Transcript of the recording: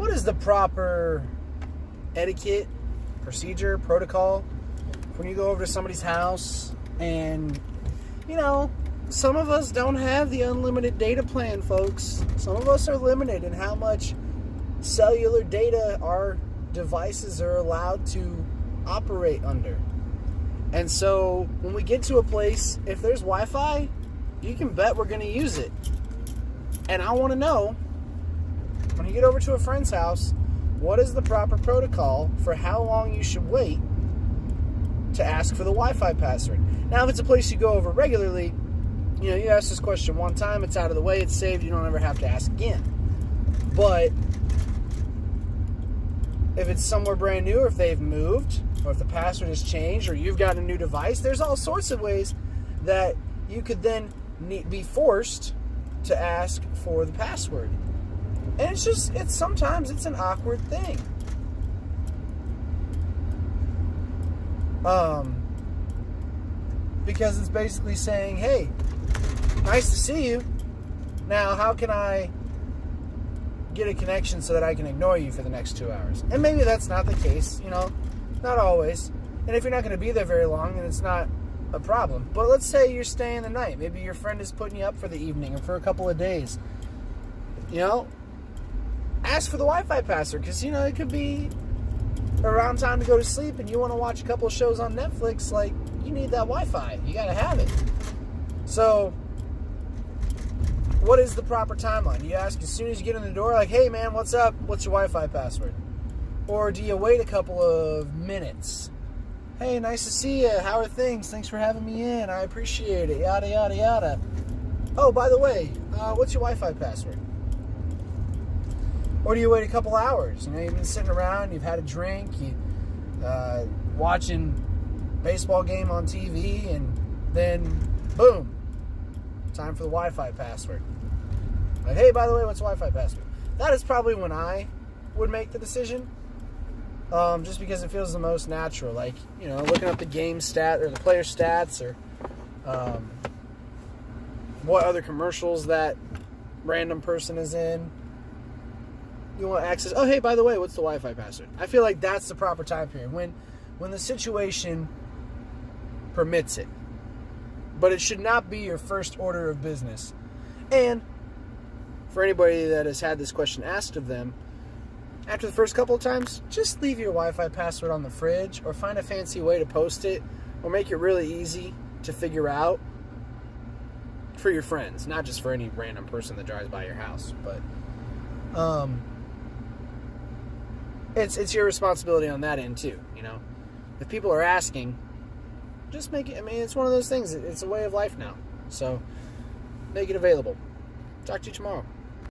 what is the proper etiquette, procedure, protocol when you go over to somebody's house and, you know, some of us don't have the unlimited data plan, folks. Some of us are limited in how much cellular data our devices are allowed to operate under. And so when we get to a place, if there's Wi-Fi, you can bet we're going to use it. And I want to know, when you get over to a friend's house, what is the proper protocol for how long you should wait to ask for the Wi-Fi password? Now, if it's a place you go over regularly, you know, you ask this question one time, it's out of the way, it's saved, you don't ever have to ask again. But if it's somewhere brand new, or if they've moved, or if the password has changed, or you've got a new device, there's all sorts of ways that you could then be forced to ask for the password. And sometimes it's an awkward thing. Because it's basically saying, hey, nice to see you. Now, how can I get a connection so that I can ignore you for the next 2 hours? And maybe that's not the case, you know, not always. And if you're not going to be there very long, then it's not a problem. But let's say you're staying the night. Maybe your friend is putting you up for the evening or for a couple of days. You know, ask for the Wi-Fi password, because, you know, it could be around time to go to sleep and you want to watch a couple of shows on Netflix. Like, you need that Wi-Fi. You got to have it. So, what is the proper timeline? You ask as soon as you get in the door, like, hey, man, what's up? What's your Wi-Fi password? Or do you wait a couple of minutes? Hey, nice to see you. How are things? Thanks for having me in. I appreciate it. Yada, yada, yada. Oh, by the way, what's your Wi-Fi password? Or do you wait a couple hours? You know, you've been sitting around, you've had a drink, you watching baseball game on TV, and then, boom, time for the Wi-Fi password. Like, hey, by the way, what's the Wi-Fi password? That is probably when I would make the decision, just because it feels the most natural. Like, you know, looking up the game stat or the player stats, or what other commercials that random person is in. You want access. Oh, hey, by the way, what's the Wi-Fi password? I feel like that's the proper time period when the situation permits it. But it should not be your first order of business. And for anybody that has had this question asked of them, after the first couple of times, just leave your Wi-Fi password on the fridge, or find a fancy way to post it, or make it really easy to figure out for your friends, not just for any random person that drives by your house. But it's your responsibility on that end too, you know. If people are asking, just make it. I mean, it's one of those things. It's a way of life now. So make it available. Talk to you tomorrow.